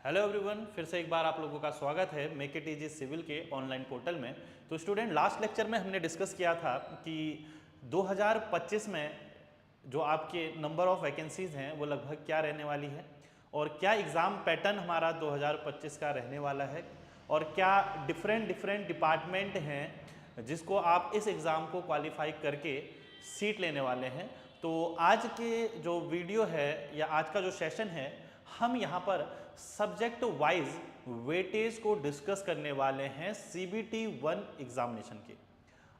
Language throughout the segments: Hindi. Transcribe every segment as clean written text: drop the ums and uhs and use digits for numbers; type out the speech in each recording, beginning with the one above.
हेलो एवरीवन, फिर से एक बार आप लोगों का स्वागत है मेक इट इजी सिविल के ऑनलाइन पोर्टल में। तो स्टूडेंट, लास्ट लेक्चर में हमने डिस्कस किया था कि 2025 में जो आपके नंबर ऑफ वैकेंसीज हैं वो लगभग क्या रहने वाली है और क्या एग्ज़ाम पैटर्न हमारा 2025 का रहने वाला है और क्या डिफरेंट डिपार्टमेंट हैं जिसको आप इस एग्ज़ाम को क्वालिफाई करके सीट लेने वाले हैं। तो आज के जो वीडियो है या आज का जो सेशन है, हम यहाँ पर सब्जेक्ट वाइज वेटेज को डिस्कस करने वाले हैं CBT 1 एग्जामिनेशन के।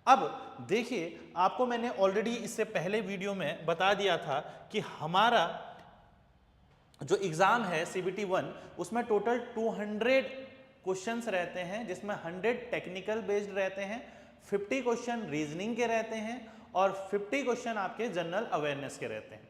अब देखिए, आपको मैंने ऑलरेडी इससे पहले वीडियो में बता दिया था कि हमारा जो एग्जाम है CBT 1 उसमें टोटल 200 क्वेश्चंस रहते हैं, जिसमें 100 टेक्निकल बेस्ड रहते हैं, 50 क्वेश्चन रीजनिंग के रहते हैं और 50 क्वेश्चन आपके जनरल अवेयरनेस के रहते हैं।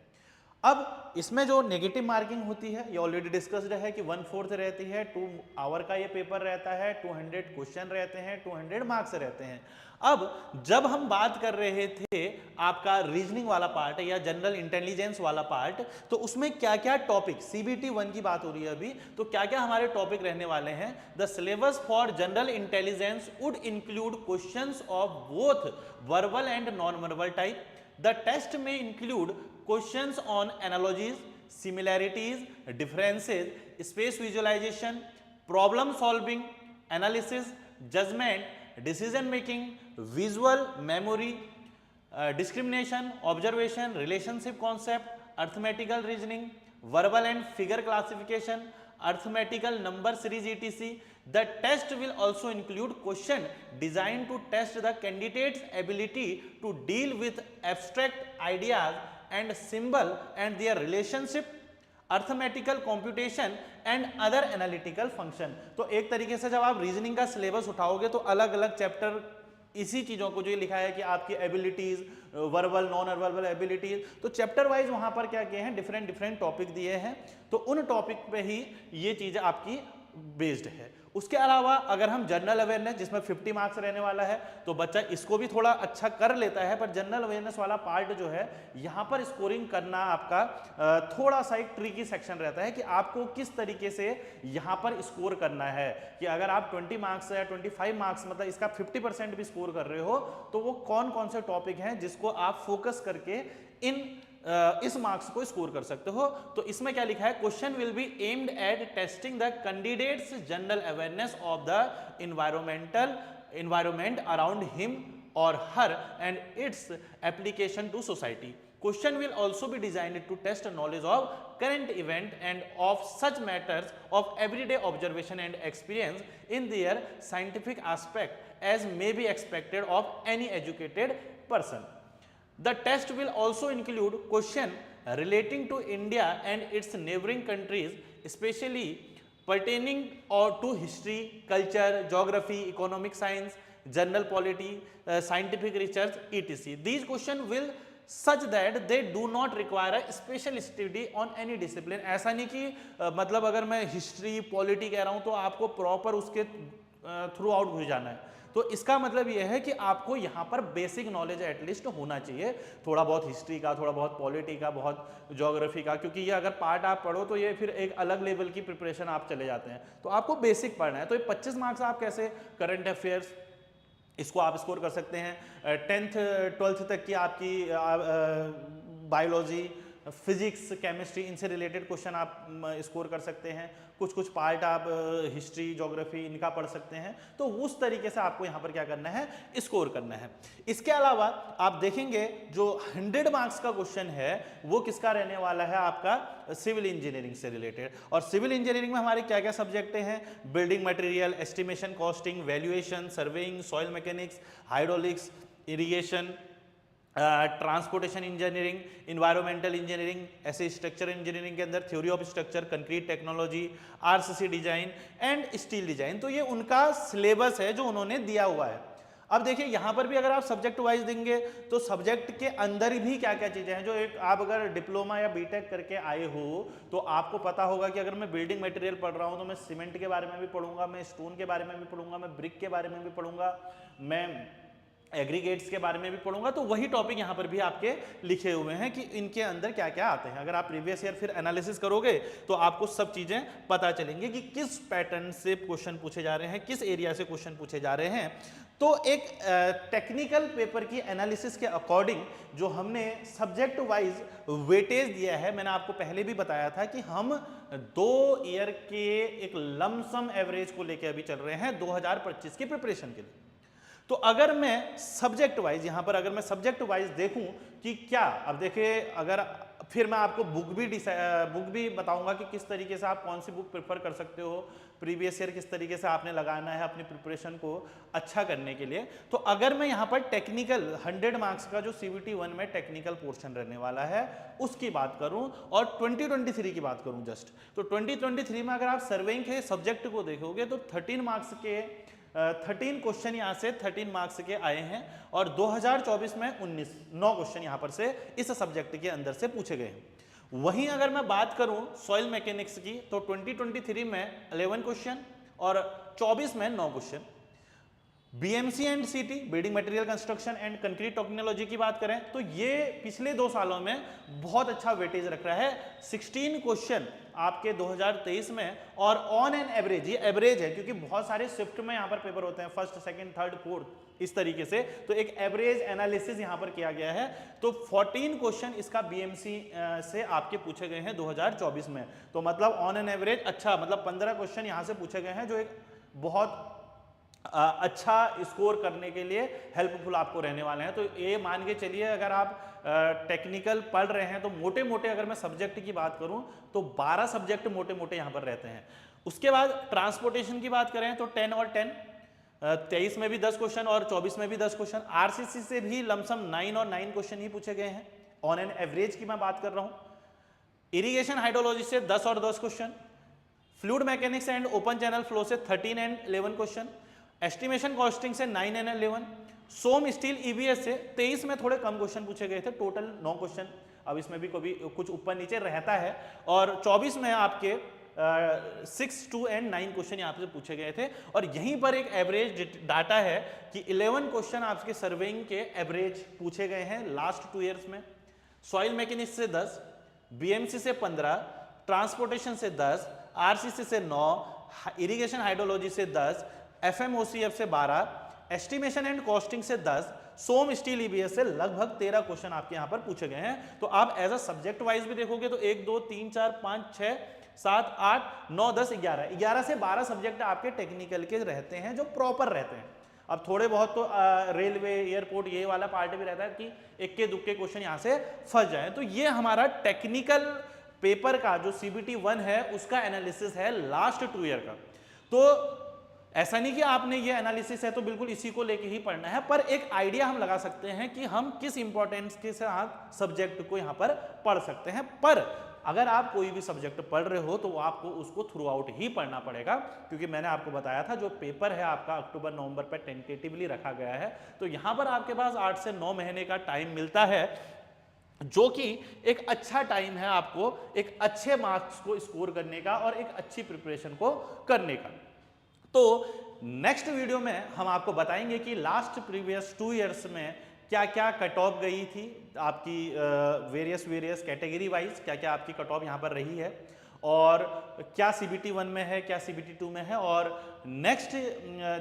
अब इसमें जो नेगेटिव मार्किंग होती है ये ऑलरेडी डिस्कस्ड है कि 1/4 रहती है, 2 आवर का ये पेपर रहता है, 200 क्वेश्चन रहते हैं, 200 मार्क्स रहते हैं। अब जब हम बात कर रहे थे आपका रीजनिंग वाला पार्ट या जनरल इंटेलिजेंस वाला पार्ट, तो उसमें क्या क्या टॉपिक, CBT 1 की बात हो रही है अभी, तो क्या क्या हमारे टॉपिक रहने वाले हैं। The syllabus for general intelligence would include questions of both verbal and non verbal type. The test may include questions on analogies, similarities, differences, space visualization, problem solving, analysis, judgment, decision making, visual memory, discrimination, observation, relationship concept, arithmetical reasoning, verbal and figure classification, arithmetical number series etc. The test will also include question designed to test the candidate's ability to deal with abstract ideas and symbol and their relationship, arithmetical computation and other analytical function. तो एक तरीके से जब आप रीजनिंग का सिलेबस उठाओगे तो अलग अलग चैप्टर इसी चीज़ों को जो लिखा है कि आपकी abilities, verbal non verbal abilities, तो चैप्टर वाइज वहां पर क्या किए हैं, डिफरेंट टॉपिक दिए हैं, तो उन टॉपिक पे ही ये चीज़ आपकी बेस्ड है। उसके अलावा अगर हम जनरल अवेयरनेस, जिसमें 50 मार्क्स रहने वाला है, तो बच्चा इसको भी थोड़ा अच्छा कर लेता है, पर जनरल अवेयरनेस वाला पार्ट जो है यहाँ पर स्कोरिंग करना आपका थोड़ा सा एक ट्रिकी सेक्शन रहता है कि आपको किस तरीके से यहाँ पर स्कोर करना है, कि अगर आप 20 मार्क्स या 25 मार्क्स मतलब इसका 50% भी स्कोर कर रहे हो, तो वो कौन कौन से टॉपिक हैं जिसको आप फोकस करके इस मार्क्स को स्कोर कर सकते हो। तो इसमें क्या लिखा है, question will be aimed at testing the candidates general awareness of the environment around him or her and its application to society. Question will also be designed to test knowledge of current event and of such matters of everyday observation and experience in their scientific aspect as may be expected of any educated person. The test will also include question relating to India and its neighboring countries, especially pertaining to history, culture, geography, economic science, general polity, scientific research, etc. These questions will such that they do not require a special study on any discipline. ऐसा नहीं कि मतलब अगर मैं हिस्ट्री पॉलिटी कह रहा हूँ तो आपको प्रॉपर उसके थ्रू आउट घुस जाना है। तो इसका मतलब यह है कि आपको यहाँ पर बेसिक नॉलेज एटलीस्ट होना चाहिए, थोड़ा बहुत हिस्ट्री का, थोड़ा बहुत पॉलिटी का, बहुत ज्योग्राफी का, क्योंकि ये अगर पार्ट आप पढ़ो तो ये फिर एक अलग लेवल की प्रिपरेशन आप चले जाते हैं। तो आपको बेसिक पढ़ना है। तो ये 25 मार्क्स आप कैसे, करंट अफेयर्स इसको आप स्कोर कर सकते हैं। 10th 12th तक की आपकी बायोलॉजी, फिजिक्स, केमिस्ट्री, इनसे रिलेटेड क्वेश्चन आप स्कोर कर सकते हैं। कुछ पार्ट आप हिस्ट्री, ज्योग्राफी इनका पढ़ सकते हैं। तो उस तरीके से आपको यहाँ पर क्या करना है, स्कोर करना है। इसके अलावा आप देखेंगे जो 100 मार्क्स का क्वेश्चन है वो किसका रहने वाला है, आपका सिविल इंजीनियरिंग से रिलेटेड। और सिविल इंजीनियरिंग में हमारे क्या क्या सब्जेक्ट हैं, building material, estimation, costing, valuation, surveying, soil mechanics, hydraulics, irrigation, transportation engineering, environmental engineering, ऐसे स्ट्रक्चर इंजीनियरिंग के अंदर theory of structure, concrete technology, RCC design and steel design. तो ये उनका सिलेबस है जो उन्होंने दिया हुआ है। अब देखिए यहाँ पर भी अगर आप सब्जेक्ट वाइज देंगे तो सब्जेक्ट के अंदर भी क्या क्या चीजें हैं, जो एक आप अगर डिप्लोमा या बीटेक करके आए हो तो आपको पता होगा कि अगर मैं बिल्डिंग मटेरियल पढ़ रहा हूँ तो मैं सीमेंट के बारे में भी पढ़ूंगा, मैं स्टोन के बारे में भी पढ़ूंगा, मैं ब्रिक के बारे में भी पढ़ूंगा, मैं एग्रीगेट्स के बारे में भी पढ़ूंगा, तो वही टॉपिक यहाँ पर भी आपके लिखे हुए हैं कि इनके अंदर क्या क्या आते हैं। अगर आप प्रीवियस ईयर फिर एनालिसिस करोगे तो आपको सब चीजें पता चलेंगी कि किस पैटर्न से क्वेश्चन पूछे जा रहे हैं, किस एरिया से क्वेश्चन पूछे जा रहे हैं। तो एक टेक्निकल पेपर की एनालिसिस के अकॉर्डिंग जो हमने सब्जेक्ट वाइज वेटेज दिया है, मैंने आपको पहले भी बताया था कि हम 2 ईयर के एक लमसम एवरेज को लेकर अभी चल रहे हैं 2025 की प्रिपरेशन के लिए। तो अगर मैं सब्जेक्ट वाइज यहां पर अगर मैं सब्जेक्ट वाइज देखूं कि क्या, अब देखिए अगर फिर मैं आपको बुक भी बताऊंगा कि किस तरीके से आप कौन सी बुक प्रेफर कर सकते हो, प्रीवियस ईयर किस तरीके से आपने लगाना है अपनी प्रिपरेशन को अच्छा करने के लिए। तो अगर मैं यहाँ पर टेक्निकल 100 मार्क्स का जो CBT 1 में टेक्निकल पोर्शन रहने वाला है उसकी बात करूं और 2023 की बात करूं जस्ट, तो 2023 में अगर आप सर्वेइंग के सब्जेक्ट को देखोगे तो 13 मार्क्स के 13 क्वेश्चन यहाँ से 13 मार्क्स के आए हैं और 2024 में 9 क्वेश्चन यहाँ पर से इस सब्जेक्ट के अंदर से पूछे गए हैं। वहीं अगर मैं बात करूं सॉइल मैकेनिक्स की तो 2023 में 11 क्वेश्चन और 24 में 9 question. BMC and CT building material construction and concrete technology की बात करें तो ये पिछले 2 सालों में बहुत अच्छा वेटेज रख रहा है। 16 क्वेश्चन आपके 2023 में और ऑन एन एवरेज, ये एवरेज है क्योंकि बहुत सारे शिफ्ट में यहाँ पर पेपर होते हैं, फर्स्ट सेकंड थर्ड फोर्थ इस तरीके से, तो एक एवरेज एनालिसिस यहाँ पर किया गया है। तो 14 क्वेश्चन इसका BMC से आपके पूछे गए हैं 2024 में, तो मतलब ऑन एन एवरेज अच्छा, मतलब 15 क्वेश्चन यहाँ से पूछे गए हैं जो एक बहुत अच्छा स्कोर करने के लिए हेल्पफुल आपको रहने वाले हैं। तो ये मान के चलिए अगर आप टेक्निकल पढ़ रहे हैं तो मोटे मोटे अगर मैं सब्जेक्ट की बात करूं तो 12 सब्जेक्ट मोटे मोटे यहां पर रहते हैं। उसके बाद ट्रांसपोर्टेशन की बात करें तो 10 और 10, 23 में भी 10 क्वेश्चन और 24 में भी 10 क्वेश्चन। RCC से भी लमसम 9 और 9 क्वेश्चन ही पूछे गए हैं, ऑन एन एवरेज की मैं बात कर रहा हूं। इरिगेशन हाइड्रोलॉजी से 10 और 10 question, fluid mechanics and open channel flow से 13 एंड 11 क्वेश्चन, एस्टिमेशन कॉस्टिंग से 9 एंड 11, सोम स्टील EBS से 23 में थोड़े कम क्वेश्चन पूछे गए थे, टोटल 9 क्वेश्चन, अब इसमें भी कभी कुछ ऊपर नीचे रहता है, और 24 में आपके 6, 2 एंड 9 क्वेश्चन यहाँ पे पूछे गए थे। और यहीं पर एक एवरेज डाटा है कि 11 क्वेश्चन आपके सर्वेइंग के एवरेज पूछे गए हैं लास्ट 2 ईयर्स में। सॉइल मैकेनिक्स से 10, BMC से 15, ट्रांसपोर्टेशन से 10, RCC से 9, इरिगेशन हाइड्रोलॉजी से 10, FMOCF से 12, एस्टिमेशन एंड कॉस्टिंग से 10, सोम स्टील EBS से लगभग 13 क्वेश्चन आपके यहां पर पूछे गए हैं। तो आप एज अ सब्जेक्ट वाइज भी देखोगे तो 1, 2, 3, 4, 5, 6, 7, 8, 9, 10, 11 से 12 सब्जेक्ट आपके टेक्निकल के रहते हैं जो प्रॉपर रहते हैं। अब थोड़े बहुत तो रेलवे एयरपोर्ट ये वाला पार्ट भी रहता है कि इक्के दुक्के क्वेश्चन यहाँ से फंस जाए। तो ये हमारा टेक्निकल पेपर का जो CBT 1 है उसका एनालिसिस है लास्ट 2 ईयर का। तो ऐसा नहीं कि आपने ये एनालिसिस है तो बिल्कुल इसी को लेके ही पढ़ना है, पर एक आइडिया हम लगा सकते हैं कि हम किस इंपॉर्टेंस के साथ सब्जेक्ट को यहाँ पर पढ़ सकते हैं। पर अगर आप कोई भी सब्जेक्ट पढ़ रहे हो तो आपको उसको थ्रू आउट ही पढ़ना पड़ेगा, क्योंकि मैंने आपको बताया था जो पेपर है आपका अक्टूबर नवंबर पर टेंटेटिवली रखा गया है, तो यहाँ पर आपके पास 8 से 9 महीने का टाइम मिलता है, जो कि एक अच्छा टाइम है आपको एक अच्छे मार्क्स को स्कोर करने का और एक अच्छी प्रिपरेशन को करने का। तो नेक्स्ट वीडियो में हम आपको बताएंगे कि लास्ट प्रीवियस 2 ईयर्स में क्या क्या कट ऑफ गई थी आपकी वेरियस कैटेगरी वाइज, क्या क्या आपकी कट ऑफ यहाँ पर रही है और क्या CBT 1 में है, क्या CBT 2 में है, और नेक्स्ट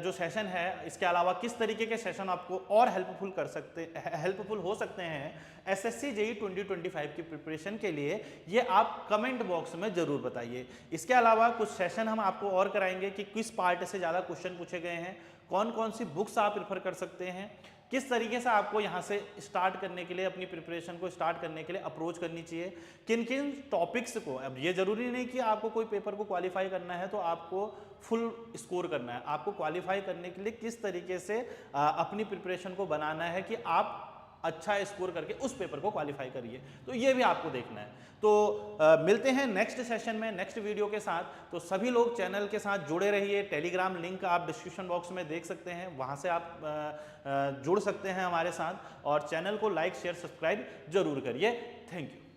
जो सेशन है इसके अलावा किस तरीके के सेशन आपको और हेल्पफुल हो सकते हैं SSC JEE 2025 की प्रिपरेशन के लिए, ये आप कमेंट बॉक्स में जरूर बताइए। इसके अलावा कुछ सेशन हम आपको और कराएंगे कि किस पार्ट से ज़्यादा क्वेश्चन पूछे गए हैं, कौन कौन सी बुक्स आप प्रेफर कर सकते हैं, किस तरीके से आपको यहाँ से स्टार्ट करने के लिए अपनी प्रिपरेशन को स्टार्ट करने के लिए अप्रोच करनी चाहिए, किन किन टॉपिक्स को। अब ये जरूरी नहीं कि आपको कोई पेपर को क्वालिफाई करना है तो आपको फुल स्कोर करना है, आपको क्वालिफाई करने के लिए किस तरीके से अपनी प्रिपरेशन को बनाना है कि आप अच्छा स्कोर करके उस पेपर को क्वालिफाई करिए, तो ये भी आपको देखना है। तो मिलते हैं नेक्स्ट सेशन में नेक्स्ट वीडियो के साथ। तो सभी लोग चैनल के साथ जुड़े रहिए, टेलीग्राम लिंक आप डिस्क्रिप्शन बॉक्स में देख सकते हैं, वहां से आप जुड़ सकते हैं हमारे साथ, और चैनल को लाइक शेयर सब्सक्राइब जरूर करिए। Thank you.